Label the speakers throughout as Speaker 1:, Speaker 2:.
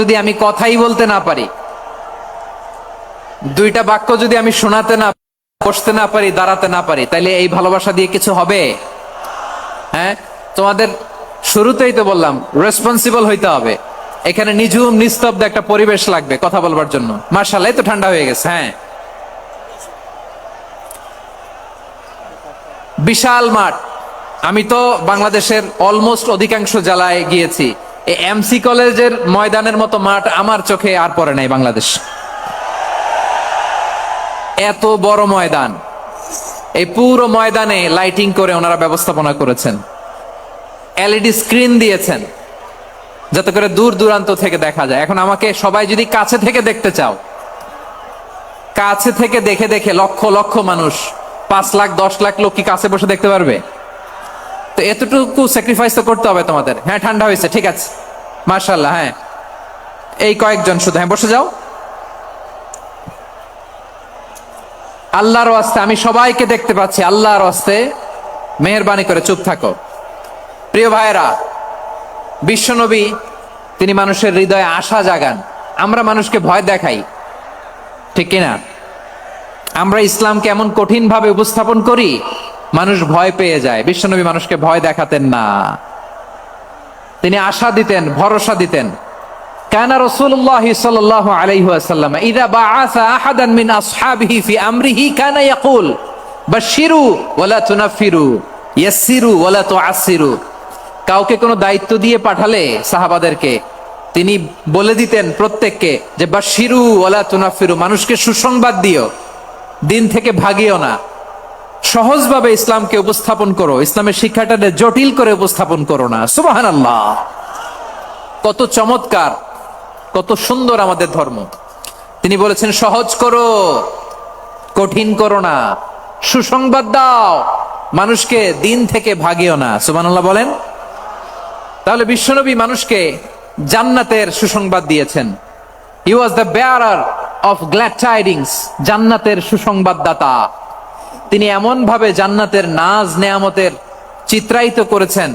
Speaker 1: যদি আমি কথাই বলতে না পারি, দুইটা বাক্য যদি আমি শোনাতে না, বসতে না পারি, দাঁড়াতে না পারি, তাইলে এই ভালোবাসা দিয়ে কিছু হবে? হ্যাঁ, তোমাদের শুরুতেই তো বললাম রেসপন্সিবল হইতে হবে। এখানে নিঝুম নিস্তব্ধ একটা পরিবেশ লাগবে কথা বলবার জন্য। মাশাআল্লাহ, তো ঠান্ডা হয়ে গেছে। হ্যাঁ, বিশাল মাঠ। আমি তো বাংলাদেশের অলমোস্ট অধিকাংশ জেলায় গিয়েছি। এই এমসি কলেজের ময়দানের মতো মাঠ আমার চোখে আর পড়ে নাই বাংলাদেশ। এত বড় ময়দান, এই পুরো ময়দানে লাইটিং করে ওনারা ব্যবস্থাপনা করেছেন, এলইডি স্ক্রিন দিয়েছেন যাতে করে দূর দূরান্ত থেকে দেখা যায়। এখন আমাকে সবাই যদি কাছে থেকে দেখতে চাও, কাছে থেকে দেখে দেখে লক্ষ লক্ষ মানুষ, 5 লাখ 10 লাখ লোক কি কাছে বসে দেখতে পারবে? তো এতটুকু স্যাক্রিফাইস তো করতে হবে তোমাদের। হ্যাঁ, ঠান্ডা হয়েছে, ঠিক আছে, মাশাআল্লাহ। হ্যাঁ, এই কয়েকজন শুধু, হ্যাঁ বসে যাও। আল্লাহর ওয়াস্তে আমি সবাইকে দেখতে পাচ্ছি, আল্লাহর ওয়াস্তে মেহেরবানি করে চুপ থাকো। প্রিয় ভাইরা, বিশ্বনবী তিনি মানুষের হৃদয়ে আশা জাগান। আমরা মানুষকে ভয় দেখাই, ঠিক কিনা? আমরা ইসলামকে এমন কঠিন ভাবে উপস্থাপন করি, মানুষ ভয় পেয়ে যায়। বিশ্বনবী মানুষকে ভয় দেখাতেন না, তিনি আশা দিতেন, ভরসা দিতেন। কানা রাসূলুল্লাহ সাল্লাল্লাহু আলাইহি ওয়াসাল্লাম ইযা বাআসা আহাদান মিন আসহাবিহি ফি আমরিহি কানা ইয়াকুল বাশশিরু ওয়ালা তুনাফিরু ইয়াসসিরু ওয়ালা তুআসসিরু। কাউকে কোনো দায়িত্ব দিয়ে পাঠালে সাহাবাদেরকে তিনি বলে দিতেন প্রত্যেককে যে বাশশিরু ওয়ালা তুনাফিরু, মানুষকে সুসংবাদ দিও, দিন থেকে ভাগিও না। সহজভাবে ইসলামকে উপস্থাপন করো, ইসলামের শিক্ষাটাকে জটিল করে উপস্থাপন করো না। সুবহানাল্লাহ, কত চমৎকার, কত সুন্দর আমাদের ধর্ম। তিনি বলেছেন সহজ করো, কঠিন করো না, সুসংবাদ দাও, মানুষকে দিন থেকে ভাগিও না। সুবহানাল্লাহ বলেন। তাহলে বিশ্বনবী মানুষকে জান্নাতের সুসংবাদ দিয়েছেন। He was the bearer of glad tidings, জান্নাতের সুসংবাদদাতা। তিনি এমন ভাবে জান্নাতের নাজ নেয়ামতের চিত্রায়িত করেছেন,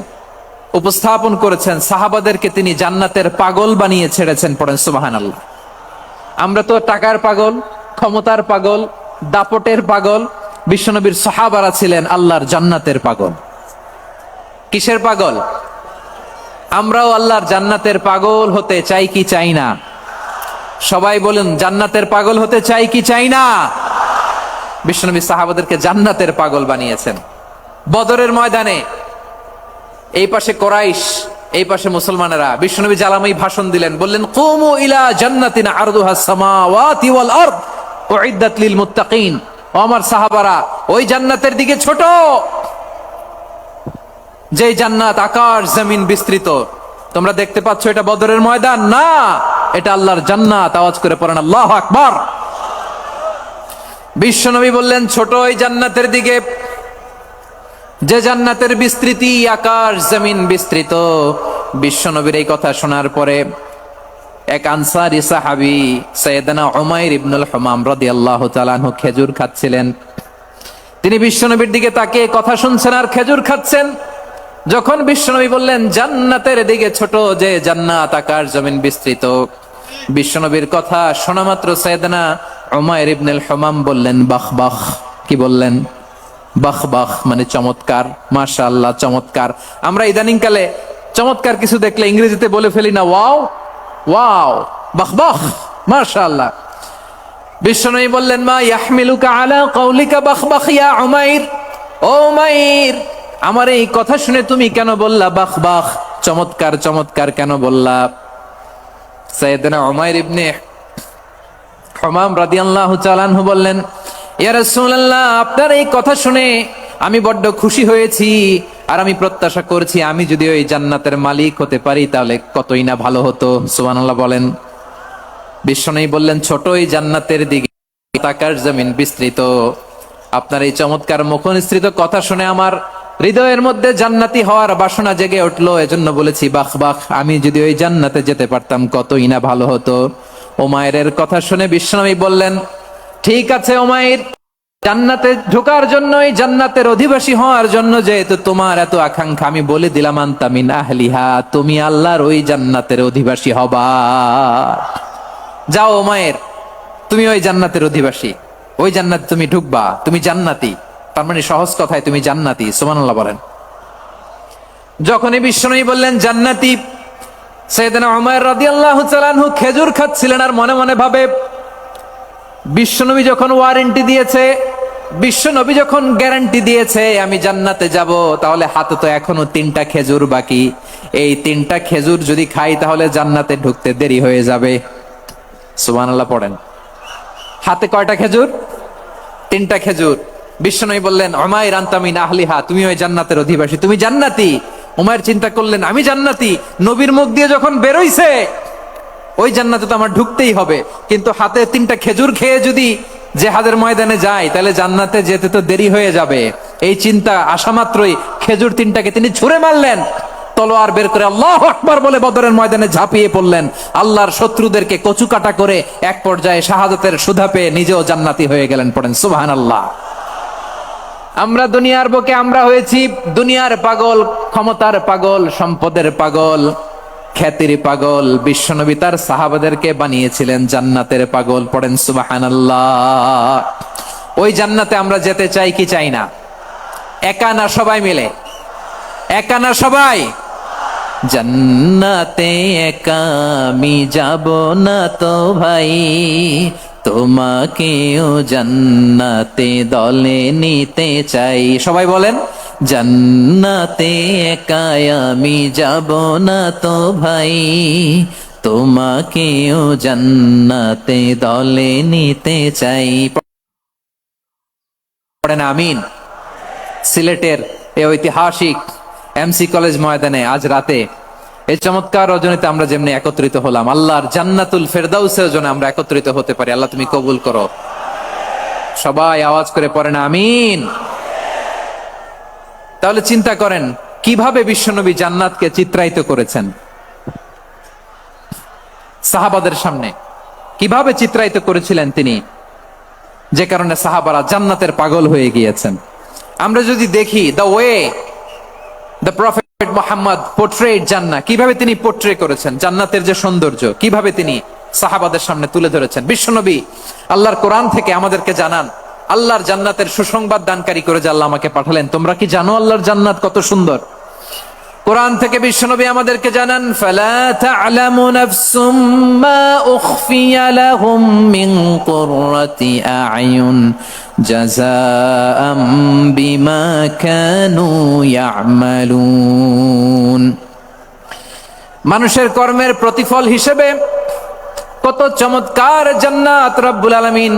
Speaker 1: উপস্থাপন করেছেন, সাহাবাদেরকে তিনি জান্নাতের পাগল বানিয়ে ছেড়েছেন। পড়েন সুবহানাল্লাহ। আমরা তো টাকার পাগল, ক্ষমতার পাগল, দাপটের পাগল। বিশ্বনবীর সাহাবারা ছিলেন আল্লাহর জান্নাতের পাগল। কিসের পাগল? আমরাও আল্লাহর জান্নাতের পাগল হতে চাই কি চাই না? সবাই বলুন, জান্নাতের পাগল হতে চাই কি চাই না? বিশ্বনবী সাহাবাদেরকে জান্নাতের পাগল বানিয়েছেন। বদরের ময়দানে এই পাশে কোরাইশ, এই পাশে মুসলমানেরা। বিশ্বনবী জালামি ভাষণ দিলেন, বললেন কুমু ইলা জান্নাতিন আরদুহাস সামাওয়াতি ওয়াল আরদ উইদ্দাত লিল মুত্তাকিন। ও আমার সাহাবারা, ওই জান্নাতের দিকে ছোট, যে জান্নাত আকাশ জমিন বিস্তৃত। তোমরা দেখতে পাচ্ছ এটা বদরের ময়দান না, এটা আল্লাহর জান্নাত। আওয়াজ করে পড়েন আল্লাহু আকবার। বিশ্বনবী বললেন ছোট ওই জান্নাতের দিকে, যে জান্নাতের বিস্তৃতি আকাশ জমিন বিস্তৃত। বিশ্বনবীর এই কথা শোনার পরে এক আনসারী সাহাবী সাইয়েদনা উমাইর ইবনুল হুমাম রাদিয়াল্লাহু তাআলা আনহু খেজুর খাচ্ছিলেন। তিনি বিশ্বনবীর দিকে তাকিয়ে কথা শুনছেন আর খেজুর খাচ্ছেন। যখন বিশ্বনবী বললেন জান্নাতের দিকে ছোট, যে জান্নাত আকাশ জমিন বিস্তৃত, বিশ্বনবীর কথা শোনা মাত্র সাইয়েদনা উমাইর ইবনুল হুমাম বললেন বাহ বাহ। কি বললেন? বাহ বাহ, মানে চমৎকার, মাশাআল্লাহ, চমৎকার। আমরা ইদানিং কালে চমৎকার কিছু দেখলে ইংরেজিতে বলে ফেলি না ওয়াও ওয়াও, বাহ বাহ, মাশাআল্লাহ। বিশ্বনবী বললেন মা ইয়াহমিলুকা আলা কাউলিকা বাহ বাহ ইয়া উমাইর। ও উমাইর, আমার এই কথা শুনে তুমি কেন বললা বাহ বাহ, চমৎকার চমৎকার কেন বললা? সাইয়েদনা উমাইর ইবনে হুমাম রাদিয়াল্লাহু তাআলা আনহু বললেন ইয়া রাসূলুল্লাহ, আপনার এই কথা শুনে আমি বড্ড খুশি হয়েছি, আর আমি প্রত্যাশা করছি আমি যদি ওই জান্নাতের মালিক হতে পারি তাহলে কতই না ভালো হতো। সুবহানাল্লাহ বলেন। বিশ্বনবী বললেন ছোট ওই জান্নাতের দিকে আকাশ জমিন বিস্তৃত। আপনার এই চমৎকার মুখনিসৃত কথা শুনে আমার হৃদয়ের মধ্যে জান্নাতি হওয়ার বাসনা জেগে উঠলো, এজন্য বলেছি বাহ বাহ, আমি যদি ওই জান্নাতে যেতে পারতাম কতই না ভালো হতো। উমাইরের কথা শুনে বিশ্বনবী বললেন ঠিক আছে উমাইর, জান্নাতে ঢোকার জন্যই, জান্নাতের অধিবাসী হওয়ার জন্য যেহেতু তোমার এত আকাঙ্ক্ষা, আমি বলে দিলাম আনতা মিন আহলিহা, তুমি আল্লাহর ওই জান্নাতের অধিবাসী হবা। যাও মায়ের, তুমি ওই জান্নাতের অধিবাসী, ওই জান্নাতে তুমি ঢুকবা, তুমি জান্নাতি। তার মানে সহজ কথায় তুমি জান্নাতি। সুবহানাল্লাহ বলেন। যখনই বিশ্বনবী বললেন জান্নাতি, সাইয়েদনা উমর রাদিয়াল্লাহু তাআলা আনহু খেজুর খাচ্ছিলেন আর মনে মনে ভাবে, বিশ্বনবী যখন ওয়ারেন্টি দিয়েছে, বিশ্বনবী যখন গ্যারান্টি দিয়েছে আমি জান্নাতে যাব, তাহলে হাতে তো এখনো 3টা খেজুর বাকি। এই 3টা খেজুর যদি খাই তাহলে জান্নাতে ঢুকতে দেরি হয়ে যাবে। সুবহানাল্লাহ পড়েন। হাতে কয়টা খেজুর? 3টা খেজুর। বিশ্বনবী বললেন উমাইর আনতা মিন আহলিহা, তুমি ওই জান্নাতের অধিবাসী, তুমি জান্নাতি। উমাইর চিন্তা করলেন আমি জান্নাতি, নবীর মুখ দিয়ে যখন বেরোইছে ওই জান্নাতে তো আমার ঢুকতেই হবে, কিন্তু হাতে 3টা খেজুর খেয়ে যদি জিহাদের ময়দানে যায় তাহলে জান্নাতে যেতে তো দেরি হয়ে যাবে। এই চিন্তা আসা মাত্রই খেজুর 3টাকে তিনি ছুঁড়ে মারলেন, তলোয়ার বের করে আল্লাহু আকবার বলে বদরের ময়দানে ঝাঁপিয়ে পড়লেন। আল্লাহর শত্রুদেরকে কচুকাটা করে এক পর্যায়ে শাহাদাতের সুধা পেয়ে নিজেও জান্নাতি হয়ে গেলেন। পড়েন সুবহানাল্লাহ। আমরা দুনিয়ার বুকে আমরা হয়েছি দুনিয়ার পাগল, ক্ষমতার পাগল, সম্পদের পাগল, খ্যাতির পাগল। বিশ্বনবী তার সাহাবাদেরকে বানিয়েছিলেন জান্নাতের পাগল। পড়েন সুবহানাল্লাহ। ওই জান্নাতে আমরা যেতে চাই কি চাই না? একা না সবাই মিলে? একা না সবাই? জান্নাতে একা আমি যাব না তো ভাই, তোমাকেও জান্নাতে দলে নিতে চাই। সবাই বলেন জান্নাতে একা আমি যাব না তো ভাই, তোমাকেও জান্নাতে দলে নিতে চাই। পড়েন আমিন। সিলেটের এই ঐতিহাসিক এমসি কলেজ ময়দানে আজ রাতে এই চমৎকার রজনীতে আমরা যেমনি একত্রিত হলাম, আল্লাহর জান্নাতুল ফেরদাউসের জন্য আমরা একত্রিত হতে পারি। আল্লাহ তুমি কবুল করো। সবাই আওয়াজ করে পড়েন আমিন। তাহলে চিন্তা করেন কিভাবে বিশ্বনবী জান্নাতকে চিত্রায়িত করেছেন সাহাবাদের সামনে, কিভাবে চিত্রায়িত করেছিলেন তিনি, যে কারণে সাহাবারা জান্নাতের পাগল হয়ে গিয়েছেন। আমরা যদি দেখি the way the prophet Muhammad portrait জান্নাত, কিভাবে তিনি পোর্ট্রে করেছেন জান্নাতের যে সৌন্দর্য, কিভাবে তিনি সাহাবাদের সামনে তুলে ধরেছেন। বিশ্বনবী আল্লাহর কোরআন থেকে আমাদেরকে জানান, আল্লাহর জান্নাতের সুসংবাদ দানকারী করে যে আল্লাহ আমাকে পাঠালেন। তোমরা কি জানো আল্লাহর জান্নাত কত সুন্দর? কোরআন থেকে বিশ্বনবী আমাদেরকে জানান, ফালা তা'লামু নাফসুম মা উখফিয়া লাহুম মিন কুররাতি আ'য়ুন জাযাআম বিমা কানু ইয়া'মালুন। মানুষের কর্মের প্রতিফল হিসেবে কত চমৎকার জান্নাত রব্বুল আলামিন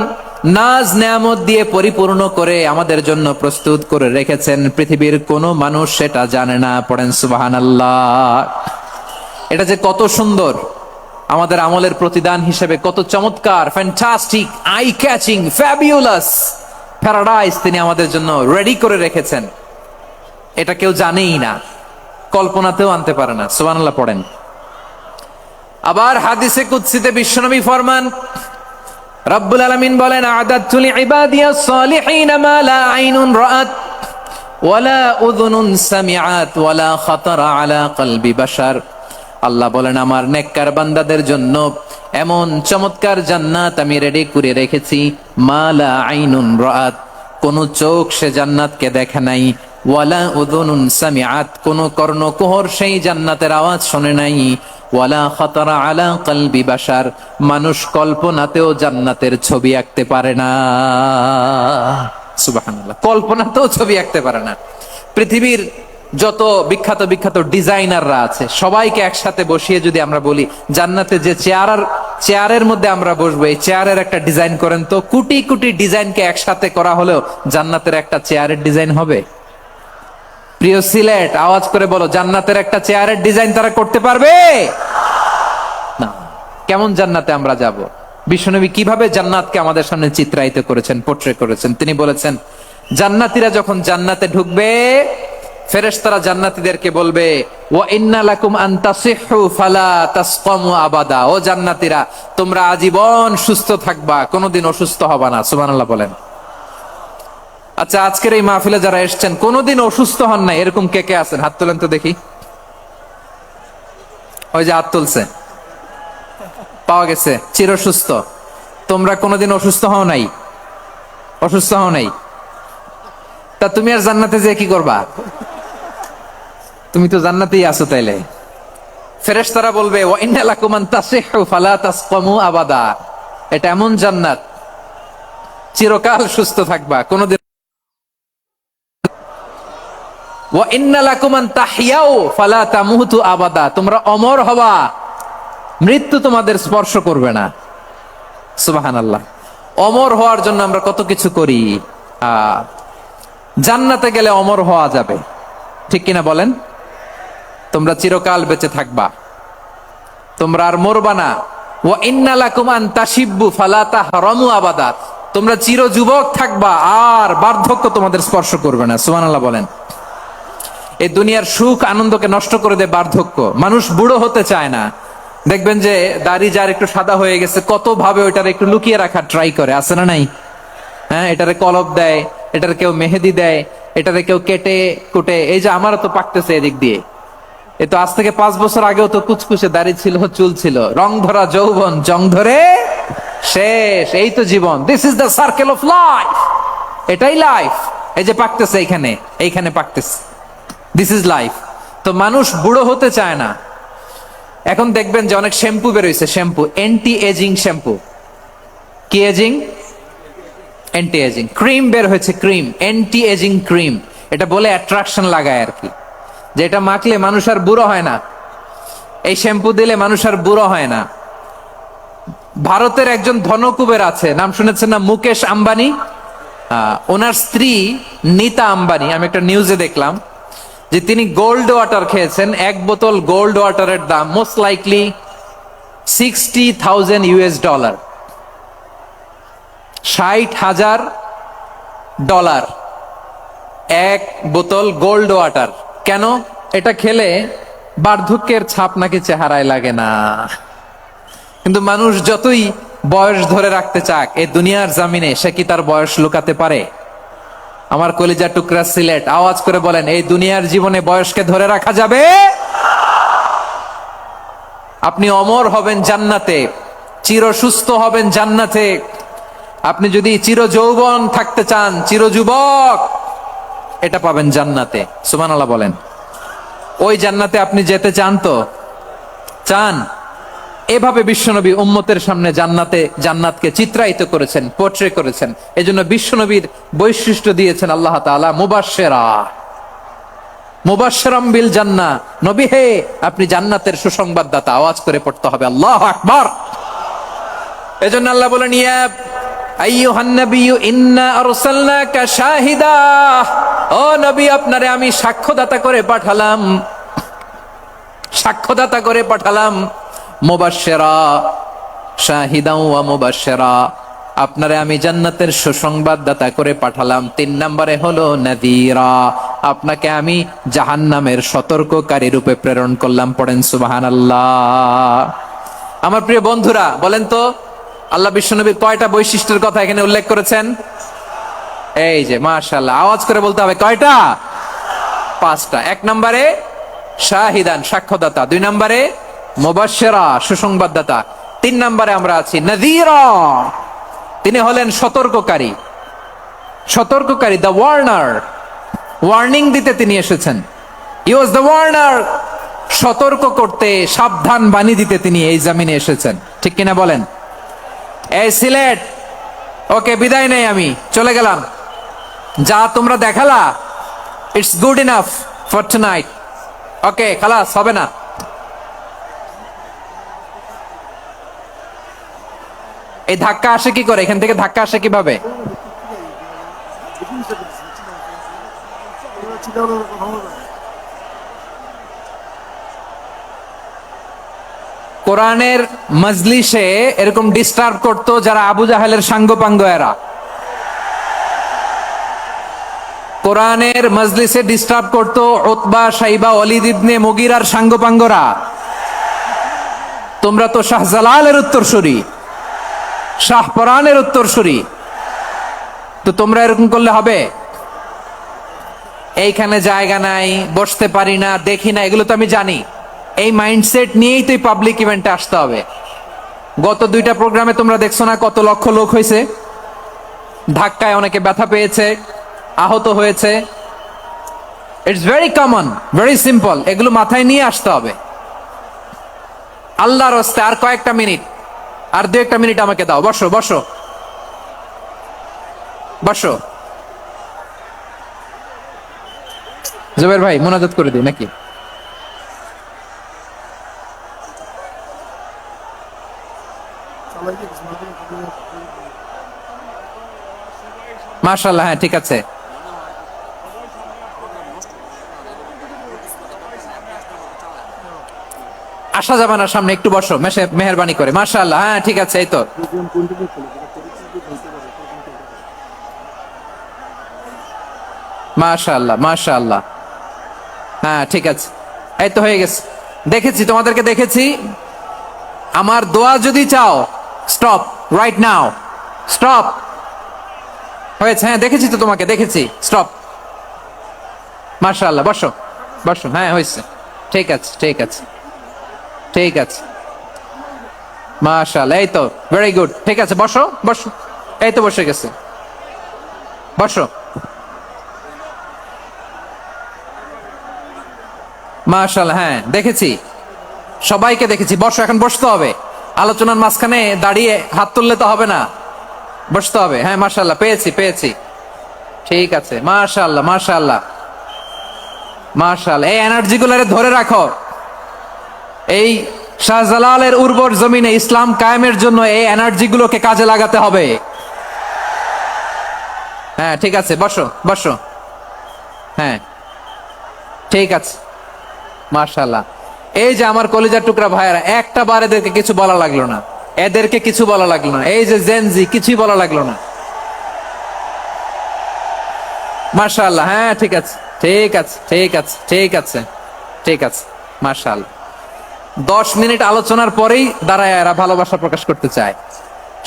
Speaker 1: নাজ নেয়ামত দিয়ে পরিপূর্ণ করে আমাদের জন্য প্রস্তুত করে রেখেছেন। পৃথিবীর কোনো মানুষ সেটা জানে না। পড়েন সুবহানাল্লাহ। এটা যে কত সুন্দর, আমাদের আমলের প্রতিদান হিসেবে কত চমৎকার, fantastic, eye catching, fabulous paradise তিনি আমাদের জন্য রেডি করে রেখেছেন। এটা কেউ জানেই না, কল্পনাতেও আনতে পারে না। সুবহানাল্লাহ পড়েন। আবার হাদিসে কুদসিতে বিশ্বনবী ফরমান, রব্বুল আলামিন বলেন, আ'দাতু লিইবাদিয়াস সালিহিন মা লা আইনুন রাআত ওয়ালা উযুনুন সামিআত ওয়ালা খাতারা আলা কলবি বাশার। আল্লাহ বলেন আমার নেককার বান্দাদের জন্য এমন চমৎকার জান্নাত আমি রেডি করে রেখেছি, মা লা আইনুন রাআত, কোন চোখ সে জান্নাতকে দেখে নাই, ওয়ালা উযুনুন সামিআত, কোন কর্ণকুহর সেই জান্নাতের আওয়াজ শুনে নাই, ওয়ালা খাতারা আলা কলবি বাশার, মানুষ কল্পনাতেও জান্নাতের ছবি আঁকতে পারে না। সুবহানাল্লাহ, কল্পনাতেও ছবি আঁকতে পারে না। পৃথিবীর যত বিখ্যাত বিখ্যাত ডিজাইনাররা আছে সবাইকে একসাথে বসিয়ে যদি আমরা বলি জান্নাতে যে চেয়ারের মধ্যে আমরা বসবো, এই চেয়ারের একটা ডিজাইন করেন তো, কোটি কোটি ডিজাইনকে একসাথে করা হলেও জান্নাতের একটা চেয়ারের ডিজাইন হবে? প্রিয় সিলেট, আওয়াজ করে বলো, জান্নাতের একটা চেয়ারের ডিজাইন তারা করতে পারবে না। কেমন জান্নাতে আমরা যাব? বিশ্বনবী কিভাবে জান্নাতকে আমাদের সামনে চিত্রায়িত করেছেন, পোর্ট্রে করেছেন। তিনি বলেছেন জান্নাতীরা যখন জান্নাতে ঢুকবে, ফেরেশতারা জান্নাতীদেরকে বলবে, ওয়া ইন্না লাকুম আন তাসিহু ফালা তাসকামু আবাদা, ও জান্নাতীরা তোমরা আজীবন সুস্থ থাকবা, কোনোদিন অসুস্থ হবা না। সুবহানাল্লাহ বলেন। আচ্ছা, আজকের এই মাহফিলে যারা এসেছেন কোনোদিন অসুস্থ হন নাই এরকম কে কে আছেন? হাত তোলেন তো দেখি। ওই যে হাত তুলছে, পাওয়া গেছে, চির সুস্থ। তোমরা কোনোদিন অসুস্থ হও নাই? অসুস্থ হও নাই? তা তুমি আর জান্নাতে যে কি করবা? তুমি তো জান্নাতেই আছো তাইলে। ফেরেশতারা বলবে ওয়া ইন্না লাকুম আন তাসিহু ফালা তাসকামু আবাদা, এটা এমন জান্নাত চিরকাল সুস্থ থাকবা, কোনোদিন। ওয়া ইন্না লাকুম আন তাহইয়াউ ফালা তামুতু আবাদা, তোমরা অমর হবা, মৃত্যু তোমাদের স্পর্শ করবে না। সুবহানাল্লাহ। অমর হওয়ার জন্য আমরা কত কিছু করি। জান্নাতে গেলে অমর হওয়া যাবে, ঠিক কিনা বলেন? তোমরা চিরকাল বেঁচে থাকবা, তোমরা আর মরবা না। ওয়া ইন্না লাকুম আন তাশিব্বু ফালা তাহরামু আবাদা, তোমরা চির যুবক থাকবা, আর বার্ধক্য তোমাদের স্পর্শ করবে না। সুবহানাল্লাহ বলেন। এই দুনিয়ার সুখ আনন্দকে নষ্ট করে দেয় বার্ধক্য। মানুষ বুড়ো হতে চায় না। দেখবেন যে দাড়ি যার একটু সাদা হয়ে গেছে কত ভাবে ওইটার একটু লুকিয়ে রাখার ট্রাই করে, আছে না নাই? হ্যাঁ, এটারে কলপ দেয়, এটারে কেউ মেহেদি দেয়, এটারে কেউ কেটে কুটে। এই যে আমারও তো পাকতেছে এদিক দিয়ে, এ তো আজ থেকে 5 বছর আগেও তো কুচকুচে দাড়ি ছিল, চুল ছিল, রং ধরা যৌবন, জং ধরে শেষ। এই তো জীবন, this is the circle of life, এটাই লাইফ। এই যে পাকতেছে এইখানে, এইখানে পাকতেছে, দিস ইজ লাইফ। তো মানুষ বুড়ো হতে চায় না। এখন দেখবেন যে অনেক শ্যাম্পু বেরোইছে, শ্যাম্পু, অ্যান্টি এজিং শ্যাম্পু। কি এজিং? Anti ageing. ক্রিম বের হয়েছে, ক্রিম, অ্যান্টি এজিং ক্রিম। এটা বলে অ্যাট্রাকশন লাগায় আর কি, যে এটা মাখলে মানুষ আর বুড়ো হয় না, এই শ্যাম্পু দিলে মানুষ আর বুড়ো হয় না। ভারতের একজন ধনকুবের আছে, নাম শুনেছেন না? মুকেশ আম্বানি। ওনার স্ত্রী নীতা আম্বানি, আমি একটা নিউজে দেখলাম যে তিনি গোল্ড ওয়াটার খেয়েছেন। 1 বোতল গোল্ড ওয়াটারের দাম মোস্ট লাইকলি $60,000, $60,000 1 বোতল গোল্ড ওয়াটার। কেন? এটা খেলে বার্ধক্যের ছাপ নাকি চেহারায় লাগে না। কিন্তু মানুষ যতই বয়স ধরে রাখতে চাক এই দুনিয়ার জামিনে, সে কি তার বয়স লুকাতে পারে? আমার কলিজা টুকরা সিলেট, আওয়াজ করে বলেন, এই দুনিয়ার জীবনে বয়সকে ধরে রাখা যাবে? আপনি অমর হবেন জান্নাতে, চির সুস্থ হবেন জান্নাতে। আপনি যদি চির যৌবন থাকতে চান, চির যুবক, এটা পাবেন জান্নাতে। সুবহানাল্লাহ বলেন। ওই জান্নাতে আপনি যেতে চান তো? চান? এভাবে বিশ্বনবী উম্মতের সামনে জান্নাতকে চিত্রায়িত করেছেন, পোর্ট্রে করেছেন। এজন্য বিশ্বনবীর বৈশিষ্ট্য দিয়েছেন আল্লাহ তাআলা মুবাশশিরা, মুবাশশিরাম বিল জান্নাহ। নবী হে, আপনি জান্নাতের সুসংবাদদাতা। আওয়াজ করে পড়তে হবে আল্লাহু আকবার। এজন্য আল্লাহ বলেন, ইয়া আইয়ুহান নাবিয়্যু ইন্না আরসালনাকা শাহিদা, ও নবী, আপনারে আমি সাক্ষ্যদাতা করে পাঠালাম, সাক্ষ্যদাতা করে পাঠালাম। মুবাশশিরা, শাহিদাও ওয়া মুবাশশিরা, আপনারে আমি জান্নাতের সুসংবাদদাতা করে পাঠালাম। 3 নম্বরে হলো নাযীরা, আপনাকে আমি জাহান্নামের সতর্ককারী রূপে প্রেরণ করলাম। পড়েন সুবহানাল্লাহ। আমার প্রিয় বন্ধুরা, বলেন তো আল্লাহ বিশ্বনবীর কয়টা বৈশিষ্ট্যের কথা এখানে উল্লেখ করেছেন? এই যে মাশাআল্লাহ, আওয়াজ করে বলতে হবে, কয়টা? 5টা। 1 নম্বরে শাহিদান, সাক্ষ্যদাতা। 2 নম্বরে মুবাশশিরা, সুসংবাদদাতা। 3 নম্বরে আমরা আছি নাযীরা, তিনি হলেন সতর্ককারী। সতর্ককারী, দ্য ওয়ার্নার, ওয়ার্নিং দিতে তিনি এসেছেন। হি ওয়াজ দ্য ওয়ার্নার, সতর্ক করতে, সাবধান বাণী দিতে তিনি এই জমিনে এসেছেন। ঠিক কিনা বলেন? এই সিলেট, ওকে, বিদায় নেই, আমি চলে গেলাম। যা তোমরা দেখালা, it's good enough for tonight. Okay, খালাস, হবে না। এই ধাক্কা আসে কি করে? এখান থেকে ধাক্কা আসে কিভাবে? কোরআনের মজলিসে এরকম ডিস্টার্ব করতো যারা আবু জাহেলের সাঙ্গপাঙ্গ এরা। কোরআনের মজলিসে ডিস্টার্ব করতো উতবা, শাইবা, ওয়ালিদ ইবনে মুগিরার সাঙ্গপাঙ্গরা। তোমরা তো শাহজালালের উত্তরসূরি, শাহপরানের উত্তরসূরি, তো তোমরা এরকম করলে হবে? এইখানে জায়গা নাই, বসতে পারি না, দেখি না, এগুলো তো আমি জানি। এই মাইন্ডসেট নিয়েই তো পাবলিক ইভেন্টে আসতে হবে। গত 2টা প্রোগ্রামে তোমরা দেখছো না কত লক্ষ লোক হয়েছে, ধাক্কায় অনেকে ব্যথা পেয়েছে, আহত হয়েছে। It's very common, very simple, এগুলো মাথায় নিয়ে আসতে হবে। আল্লাহর রাস্তায় আর কয়েকটা মিনিট, আর 2-1টা মিনিট আমাকে দাও। বসো বসো বসো। জুবের ভাই মোনাজাত করে দিই নাকি? মাশাআল্লাহ, হ্যাঁ ঠিক আছে। আসা যাবে না সামনে, একটু বসো মেহেরবানি করে। মাশাআল্লাহ, হ্যাঁ ঠিক আছে। এই তো মাশাআল্লাহ মাশাআল্লাহ, হ্যাঁ ঠিক আছে। এই তো হয়ে গেছে, দেখেছি তোমাদেরকে, দেখেছি। আমার দোয়া যদি চাও, স্টপ রাইট নাও, স্টপ। হয়েছে, হ্যাঁ দেখেছি তো তোমাকে, দেখেছি, স্টপ। মাশাআল্লাহ, বসো বসো, হ্যাঁ হয়েছে, ঠিক আছে ঠিক আছে ঠিক আছে। মাশাআল্লাহ, এই তো ভেরি গুড, ঠিক আছে, বসো বসো। এই তো বসে গেছে, বসো। মাশাআল্লাহ, হ্যাঁ দেখেছি, সবাইকে দেখেছি। বসো, এখন বসতে হবে। আলোচনার মাঝখানে দাঁড়িয়ে হাত তুললে তো হবে না, বসতে হবে। হ্যাঁ মাশাআল্লাহ, পেয়েছি পেয়েছি, ঠিক আছে। মাশাআল্লাহ মাশাআল্লাহ মাশাআল্লাহ, এই এনার্জি গুলারে ধরে রাখো। এই শাহজালালের উর্বর জমিনে ইসলাম কায়েমের জন্য এই এনার্জি গুলোকে কাজে লাগাতে হবে। হ্যাঁ ঠিক আছে, বসো বসো, হ্যাঁ ঠিক আছে। মাশাআল্লাহ, এই যে আমার কলিজার টুকরা ভাইয়েরা, একটা বার এদেরকে কিছু বলা লাগলো না, এদেরকে কিছু বলা লাগলো না। এই যে জেনজি, কিছুই বলা লাগলো না। মাশাআল্লাহ, হ্যাঁ ঠিক আছে ঠিক আছে ঠিক আছে ঠিক আছে ঠিক আছে। মাশাআল্লাহ, 10 মিনিট আলোচনার পরেই দাঁড়ায় এরা ভালোবাসা প্রকাশ করতে চায়।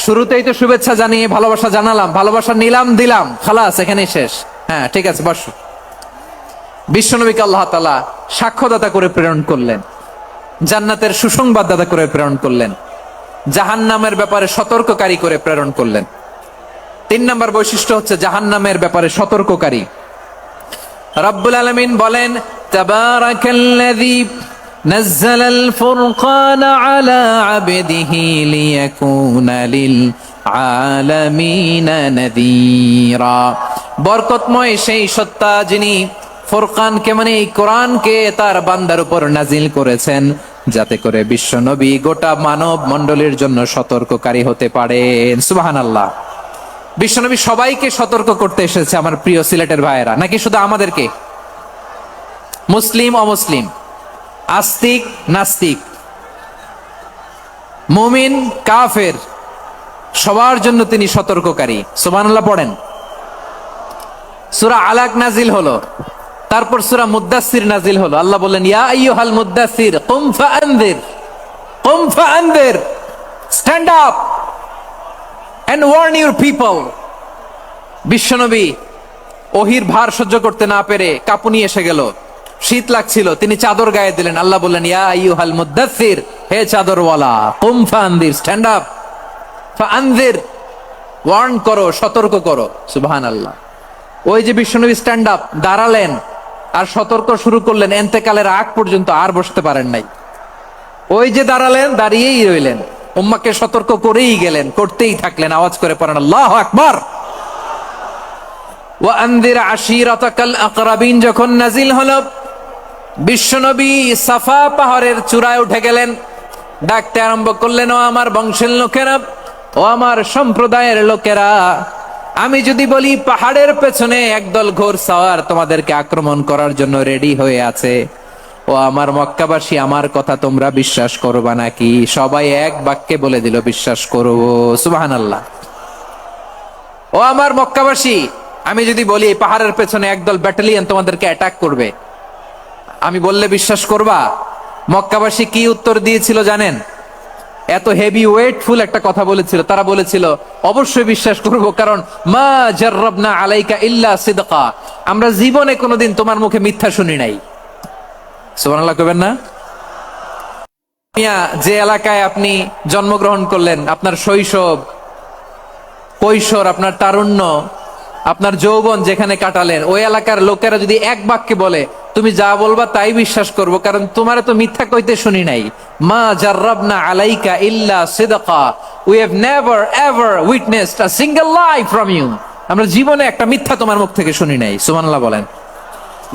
Speaker 1: শুরুতেই তো শুভেচ্ছা জানিয়ে ভালোবাসা জানালাম, ভালোবাসা নিলাম, দিলাম, খালাস, এখানেই শেষ। হ্যাঁ ঠিক আছে, বসো। বিশ্বনবীকে আল্লাহ তাআলা সাক্ষ্যদাতা করে প্রেরণ করলেন, জান্নাতের সুসংবাদদাতা করে প্রেরণ করলেন, জাহান্নামের ব্যাপারে সতর্ককারী করে প্রেরণ করলেন। 3 নম্বর বৈশিষ্ট্য হচ্ছে জাহান্নামের ব্যাপারে সতর্ককারী। রব্বুল আলামিন বলেন, তাবারাকাল্লাযী নাযালাল ফুরকানা আলা আবদিহি লিয়াকুনা লিল আলামিনা নাযীরা। বরকতময় সেই সত্তা যিনি ফুরকানকে, মানে এই কোরআনকে তার বান্দার উপর নাজিল করেছেন, যাতে করে বিশ্ব নবী গোটা মানব মণ্ডলীর জন্য সতর্ককারী হতে পারেন। সুবহানাল্লাহ। বিশ্বনবী সবাইকে সতর্ক করতে এসেছে, আমার প্রিয় সিলেটের ভাইয়েরা, নাকি শুধু আমাদেরকে? মুসলিম অমুসলিম, আস্তিক নাস্তিক, মুমিন কাফের, সবার জন্য তিনি সতর্ককারী। সুবহানাল্লাহ পড়েন। সূরা আলাক নাজিল হলো, তারপর সূরা মুদ্দাসসির নাজিল হলো। আল্লাহ বললেন, ইয়া আইয়ুহাল মুদ্দাসসির কুম ফাআনযির, কুম ফাআনযির, stand up and warn your people. বিশ্বনবী ওহির ভার সহ্য করতে না পেরে কাঁপুনি এসে গেল, শীত লাগছিল, তিনি চাদর গায়ে দিলেন। আল্লাহ বললেন, ইয়া আইয়ুহাল মুদ্দাসসির, হে চাদরওয়ালা, কুম ফাআনযির, স্ট্যান্ড আপ, ফাআনযির, ওয়ার্ন করো, সতর্ক করো। সুবহানাল্লাহ। ওই যে বিশ্বনবী স্ট্যান্ড আপ, দাঁড়ালেন আর সতর্ক শুরু করলেন, এন্তেকালের আগ পর্যন্ত আর বসতে পারেন নাই। ওই যে দাঁড়ালেন, দাঁড়িয়েই রইলেন, উম্মাকে সতর্ক করেই গেলেন, করতেই থাকলেন। আওয়াজ করে পড়েন আল্লাহু আকবার। ওয়া আনযির আশীরাতাকাল আকরাবিন যখন নাজিল হলো, বিশ্বনবী সাফা পাহাড়ের চূড়ায় উঠে গেলেন, ডাকতে আরম্ভ করলেন, ও আমার বংশের লোকেরা, ও আমার সম্প্রদায়ের লোকেরা, আমি যদি বলি পাহাড়ের পেছনে একদল ঘোড়সাওয়ার তোমাদেরকে আক্রমণ করার জন্য রেডি হয়ে আছে, ও আমার মক্কাবাসী, আমার কথা তোমরা বিশ্বাস করবা নাকি? সবাই এক বাক্যে বলে দিল, বিশ্বাস করব। সুবহানাল্লাহ। ও আমার মক্কাবাসী, আমি যদি বলি পাহাড়ের পেছনে একদল ব্যাটালিয়ন তোমাদেরকে অ্যাটাক করবে, আমি বললে বিশ্বাস করবা? মক্কাবাসী কি উত্তর দিয়েছিল জানেন? এত হেভি ওয়েটফুল একটা কথা বলেছিল। তারা বলেছিল, অবশ্যই বিশ্বাস করব, কারণ মা জাররাবনা আলাইকা ইল্লা সিদকা, আমরা জীবনে কোনোদিন তোমার মুখে মিথ্যা শুনি নাই। সুবহানাল্লাহ কইবেন না? যে এলাকায় আপনি জন্মগ্রহণ করলেন, আপনার শৈশব, কৈশোর, আপনার তারুণ্য, আপনার যৌবন যেখানে কাটালেন, ওই এলাকার লোকেরা যদি এক বাক্যে বলে তুমি যা বলবা তাই বিশ্বাস করব, কারণ তোমারে তো মিথ্যা কইতে শুনি নাই। মা জাররাবনা আলাইকা ইল্লা সিদকা, we have never ever witnessed a single lie from you. আমরা জীবনে একটা মিথ্যা তোমার মুখ থেকে শুনি নাই। সুবহানাল্লাহ বলেন।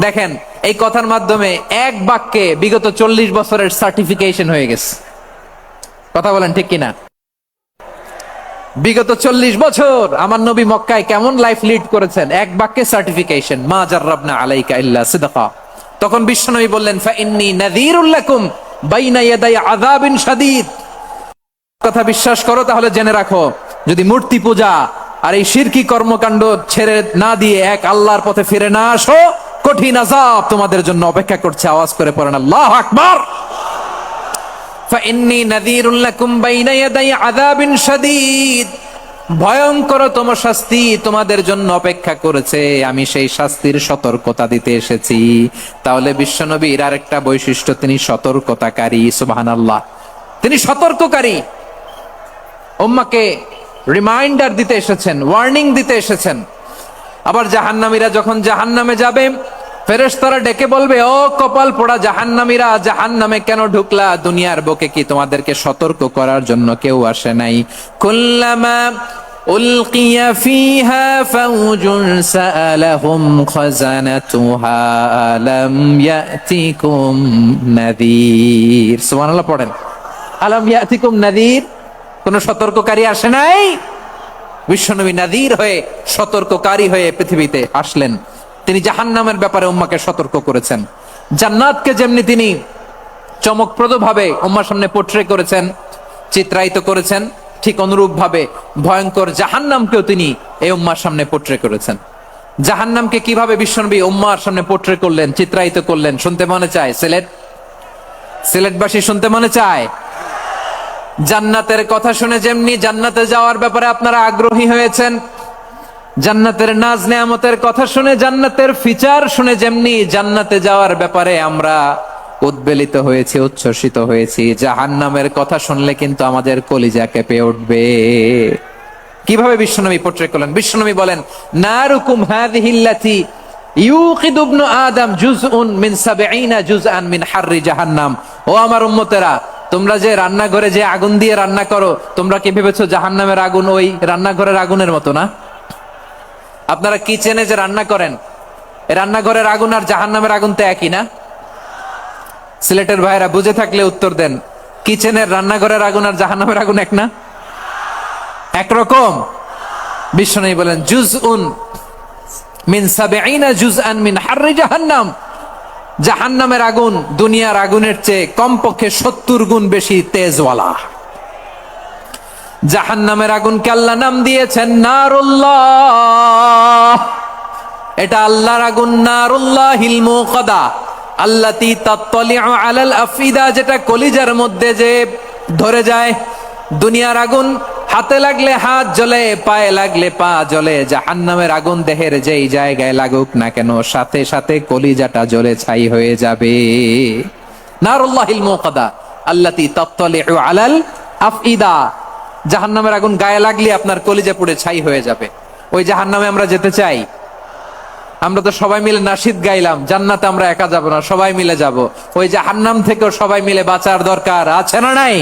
Speaker 1: দেখেন, এই কথার মাধ্যমে এক বাক্যে বিগত 40 বছরের সার্টিফিকেশন হয়ে গেছে। কথা বলেন ঠিক কিনা? বিগত 40 বছর আমার নবী মক্কায় কেমন লাইফ লিড করেছেন, এক বাক্যে সার্টিফিকেশন, মা জাররাবনা আলাইকা ইল্লা সিদকা। তখন বিশ্বনবী বললেন, ফাইন্নী নাযীরুল লাকুম বাইনা ইয়াদাই আযাবিন শাদীদ। কথা বিশ্বাস করো তাহলে জেনে রাখো, যদি মূর্তি পূজা আর এই শিরকি কর্মকাণ্ড ছেড়ে না দিয়ে এক আল্লাহর পথে ফিরে না আসো, কঠিন আযাব তোমাদের জন্য অপেক্ষা করছে। আওয়াজ করে পড়েন আল্লাহু আকবার। ফাইন্নী নাযীরুল লাকুম বাইনা ইয়াদাই আযাবিন শাদীদ, ভয়ঙ্করতম শাস্তি তোমাদের জন্য অপেক্ষা করেছে, আমি সেই শাস্তির সতর্কতা দিতে এসেছি। তাহলে বিশ্বনবীর আরেকটা বৈশিষ্ট্য, তিনি সতর্কতাকারী। সুবহানাল্লাহ, তিনি সতর্ককারী। উম্মাহকে রিমাইন্ডার দিতে এসেছেন, ওয়ার্নিং দিতে এসেছেন। আবার জাহান্নামীরা যখন জাহান্নামে যাবে, ফেরেশতারা ডেকে বলবে, ও কপাল পোড়া জাহান্নামীরা, জাহান্নামে কেন ঢুকলা? দুনিয়ার বুকে কি তোমাদেরকে সতর্ক করার জন্য কেউ আসে নাই? কুল্লামা উলকিয়া ফিহা ফাউজুন সাআলাহুম খাযানাতুহা আলাম ইয়াতিকুম নাযীর। সুবহানাল্লাহ পড়েন। আলাম ইয়াতিকুম নাযীর, কোন সতর্ককারী আসে নাই? বিশ্বনবী নাযীর হয়ে, সতর্ককারী হয়ে পৃথিবীতে আসলেন। তিনি জাহান্নামের ব্যাপারে উম্মাকে সতর্ক করেছেন। জান্নাতকে যেমনি তিনি চমকপ্রদ ভাবে উম্মার সামনে পোট্রে করেছেন, চিত্রায়িত করেছেন, ঠিক অনুরূপ ভাবে ভয়ঙ্কর জাহান্নামকেও তিনি এই উম্মার সামনে পোট্রে করেছেন। জাহান্নামকে কিভাবে বিশ্বনবী উম্মার সামনে পোট্রে করলেন, চিত্রায়িত করলেন, শুনতে মনে চায়? সিলেটবাসী শুনতে মনে চায়? জান্নাতের কথা শুনে যেমনি জান্নাতে যাওয়ার ব্যাপারে আপনারা আগ্রহী হয়েছেন, জান্নাতের নাজ নেয়ামতের কথা শুনে, জান্নাতের ফিচার শুনে যেমনি জান্নাতে যাওয়ার ব্যাপারে আমরা উদ্বেলিত হয়েছি, উচ্ছ্বসিত হয়েছি, জাহান্নামের কথা শুনলে কিন্তু আমাদের কলিজা কেঁপে উঠবে। কিভাবে বিশ্বনবী পোট্রে করলেন? বিশ্বনবী বলেন, নারুকুম হাযিহিল্লাতী ইউকিদু ইবনু আদম জুজউন মিন ৭০ জুজআন মিন হাররি জাহান্নাম। ও আমার উম্মতেরা, তোমরা যে রান্নাঘরে যে আগুন দিয়ে রান্না করো, তোমরা কি ভেবেছো জাহান্নামের আগুন ওই রান্নাঘরের আগুনের মতো না? আপনারা কিচেনে যে রান্না করেন, রান্নাঘরের আগুন আর জাহান্নামের আগুন তো একই না? সিলেটের ভাইরা বুঝে থাকলে উত্তর দেন, কিচেনের রান্নাঘরের আগুন আর জাহান্নামের আগুন এক না? একরকম? বিশ্বনবী বলেন, জুজউন মিন ৭০ জুজআন মিন হাররি জাহান্নাম। জাহান্নামের আগুন দুনিয়ার আগুনের চেয়ে কমপক্ষে ৭০ গুণ বেশি তেজওয়ালা। জাহান্নামের আগুনকে আল্লাহ নাম দিয়েছেন নারুল্লাহ। এটা আল্লাহর আগুন, নারুল্লাহিল মুকাদা আল্লাতী তাত্তালিউ আলাল আফিদা, যেটা কলিজার মধ্যে যে ধরে যায়। দুনিয়ার আগুন হাতে লাগলে হাত জ্বলে, পায়ে লাগলে পা জ্বলে। জাহান্নামের আগুন দেহের যেই জায়গায় লাগুক না কেন, সাথে সাথে কলিজাটা জ্বলে ছাই হয়ে যাবে। নারুল্লাহিল মুকাদা আল্লাতী তাত্তালিউ আলাল আফিদা, জাহান্নামের আগুন গায়ে লাগলে আপনার কলিজা পুড়ে ছাই হয়ে যাবে। ওই জাহান্নামে আমরা যেতে চাই? আমরা তো সবাই মিলে নাশিদ গাইলাম, জান্নাতে আমরা একা যাব না, সবাই মিলে যাব। ওই জাহান্নাম থেকেও সবাই মিলে বাঁচার দরকার আছে না নাই?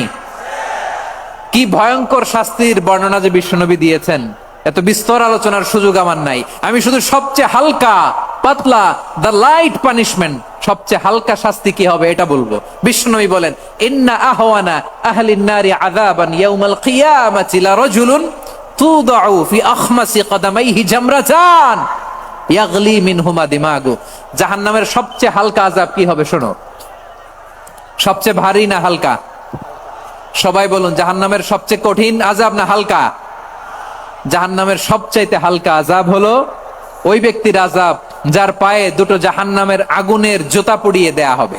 Speaker 1: কি ভয়ঙ্কর শাস্তির বর্ণনা যে বিশ্বনবী দিয়েছেন, এত বিস্তর আলোচনার সুযোগ আমার নাই। আমি শুধু সবচেয়ে হালকা পাতলা, দ্য লাইট পানিশমেন্ট, সবচেয়ে হালকা শাস্তি কি হবে এটা বলবো। বিশ্বনবী বলেন, ইন্না আহওয়ানা আহলিন নারি আযাবান ইয়াউমাল কিয়ামাতি লারাজুলুন তুদাউ ফি আখমাসি কদামাইহি জামরাতান ইয়াগলি মিনহুমা দিমাগু। জাহান্নামের সবচেয়ে হালকা আযাব কি হবে শোনো। সবচেয়ে ভারী না হালকা? সবাই বলুন, জাহান্নামের সবচেয়ে কঠিন আযাব না হালকা? জাহান্নামের সবচাইতে হালকা আযাব হলো ওই ব্যক্তির আযাব যার পায়ে দুটো জাহান্নামের আগুনের জুতা পরিয়ে দেয়া হবে।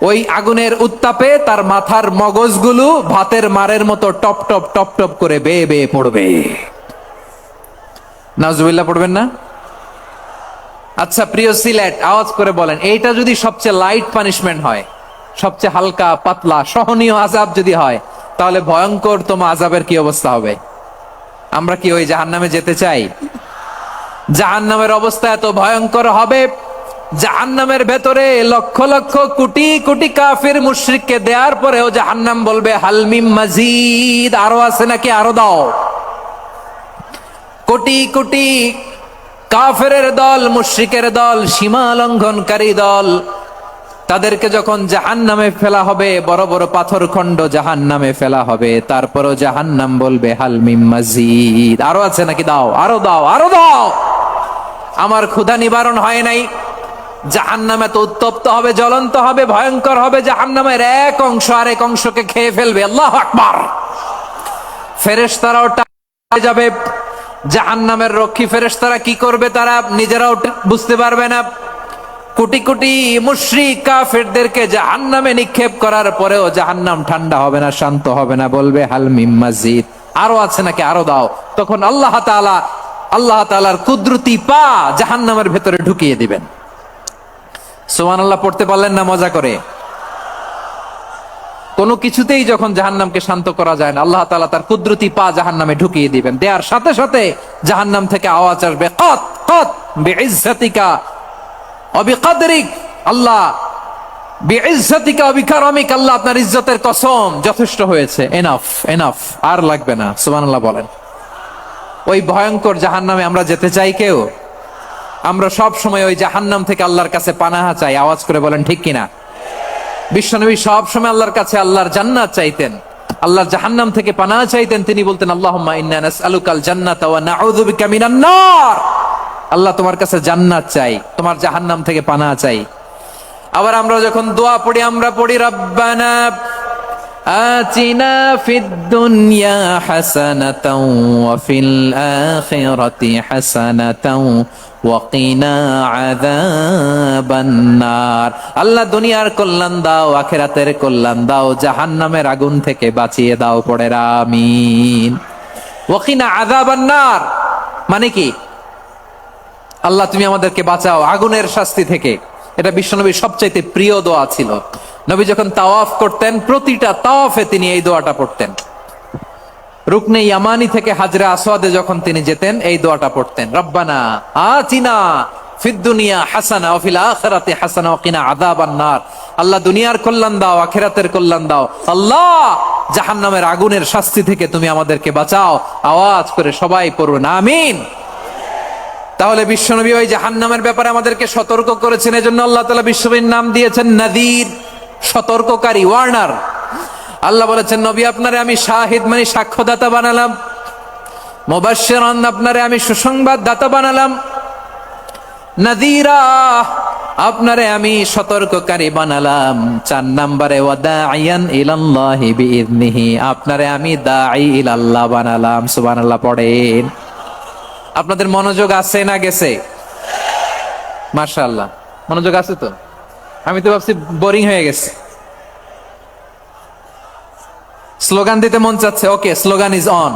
Speaker 1: ওই আগুনের উত্তাপে তার মাথার মগজগুলো ভাতের মারের মতো টপ টপ টপ টপ করে বেয়ে বেয়ে পড়বে। নাউজুবিল্লাহ পড়বেন না? আচ্ছা প্রিয় সিলেট, আওয়াজ করে বলেন, এইটা যদি সবচেয়ে লাইট পানিশমেন্ট হয়, সবচেয়ে হালকা পাতলা সহনীয় আযাব যদি হয়, তাহলে ভয়ঙ্কর তোমার আযাবের কি অবস্থা হবে? আমরা কি ওই জাহান্নামে যেতে চাই? জাহান্নামের অবস্থা এত ভয়ঙ্কর হবে, জাহান্নামের ভেতরে লক্ষ লক্ষ কোটি কোটি কাফির মুশরিককে দেওয়ার পরেও জাহান্নাম বলবে হালমিম মাজিদ, আরো আছে নাকি, আরো দাও। কোটি কোটি কাফেরের দল, মুশরিকের দল, সীমা লঙ্ঘনকারী দল, তাদেরকে যখন জাহান্নামে ফেলা হবে, বড় বড় পাথর খণ্ড জাহান্নামে ফেলা হবে, তারপরও জাহান্নাম বলবে হালমিম মাজিদ, আরো আছে নাকি, দাও, আরো দাও, আরো দাও। আমার ক্ষুধা নিবারণ হয় নাই। জাহান্নামে তো উত্তপ্ত হবে, জ্বলন্ত হবে, ভয়ঙ্কর হবে। জাহান্নামের এক অংশ আরেক অংশকে খেয়ে ফেলবে। আল্লাহু আকবার। ফেরেশতারাও যাবে। জাহান্নামের রক্ষী ফেরেশতারা কি করবে তারা নিজেরাও বুঝতে পারবে না। কোটি কোটি মুশরিক কাফেরদেরকে জাহান্নামে নিক্ষেপ করার পরেও জাহান্নাম ঠান্ডা হবে না, শান্ত হবে না, বলবে হাল মিম মাজিদ, আরো আছে নাকি, আরো দাও। তখন আল্লাহ তাআলার কুদরতি পা জাহান্নামের ভেতরে ঢুকিয়ে দিবেন। সুবহানাল্লাহ পড়তে পারলেন না মজা করে? কোনো কিছুতেই যখন জাহান্নামকে শান্ত করা যায় না, আল্লাহ তাআলা তার কুদরতি পা জাহান্নামে ঢুকিয়ে দিবেন। দেয়ার সাথে সাথে জাহান্নাম থেকে আওয়াজ আসবে, কত কত বিইজ্জাতিকা ওয়া বিকদরিক, আল্লাহ বিইজ্জাতিকা ওয়া বিকারামিক, আল্লাহ আপনার ইজ্জতের কসম, যথেষ্ট হয়েছে, এনাফ এনাফ, আর লাগবে না। সুবহানাল্লাহ বলেন। ওই ভয়ঙ্কর জাহান্নামে আমরা যেতে চাই কেউ? আমরা সব সময় ওই জাহান্নাম থেকে আল্লাহর কাছে পানাহা চাই। আওয়াজ করে বলেন ঠিক কিনা? বিশ্বনবী সব সময় আল্লাহর কাছে আল্লাহর জান্নাত চাইতেন, আল্লাহর জাহান্নাম থেকে পানাহা চাইতেন। তিনি বলতেন আল্লাহুম্মা ইন্না নাসআলুকাল জান্নাতা ওয়া নাউযু বিকা মিনান নার। আল্লাহ তোমার কাছে জান্নাত চাই, তোমার জাহান্নাম থেকে পানাহা চাই। আবার আমরা যখন দোয়া পড়ি, আমরা পড়ি রব্বানা আতিনা ফিদ দুনিয়া হাসানাতাও ওয়া ফিল আখিরাতি হাসানাতাও ওয়া কিনা আযাবান নার। আল্লাহ দুনিয়ার কল্যাণ দাও, আখিরাতের কল্যাণ দাও, জাহান্নামের আগুন থেকে বাঁচিয়ে দাও। পড়ে আমিন। ওয়া কিনা আযাবান নার মানে কি? আল্লাহ তুমি আমাদেরকে বাঁচাও আগুনের শাস্তি থেকে। এটা বিশ্বনবীর সবচাইতে প্রিয় দোয়া ছিল। নবী যখন তাওয়াফ করতেন, প্রতিটা তাওয়াফে তিনি এই দোয়াটা পড়তেন। রুকনে ইয়ামানি থেকে হাজরে আসওয়াদে যখন তিনি যেতেন, এই দোয়াটা পড়তেন, রব্বানা আতিনা ফিদ দুনিয়া হাসানা ওয়া ফিল আখিরাতি হাসানা ওয়া কিনা আযাবান নার। আল্লাহ দুনিয়ার কল্যাণ দাও, আখিরাতের কল্যাণ দাও। আল্লাহ জাহান্নামের আগুনের শাস্তি থেকে তুমি আমাদেরকে বাঁচাও। আওয়াজ করে সবাই পড়ুন আমিন। তাহলে বিশ্বনবী ওই জাহান্নামের ব্যাপারে আমাদেরকে সতর্ক করেছেন। এজন্য আল্লাহ তাআলা বিশ্বনবীর নাম দিয়েছেন নাযীর, সতর্ককারী, ওয়ার্নার। আল্লাহ বলেছেন নবী আপনারে আমি শাহিদ মানে সাক্ষ্যদাতা বানালাম, মুবাশশিরান আপনারে আমি সুসংবাদ দাতা বানালাম, নাযীরা আপনারে আমি সতর্ককারী বানালাম। 4 নম্বরে ওয়া দাঈয়ান ইলাল্লাহি বিইذনিহি, আপনারে আমি দাঈ ইলাল্লাহ বানালাম। সুবহানাল্লাহ পড়েন। আপনাদের মনোযোগ আছে না গেছে? মাশাআল্লাহ মনোযোগ আছে তো। আমি তো ভাবছি বোরিং হয়ে গেছে। স্লোগান দিতে মন চাচ্ছে। ওকে, স্লোগান ইজ অন।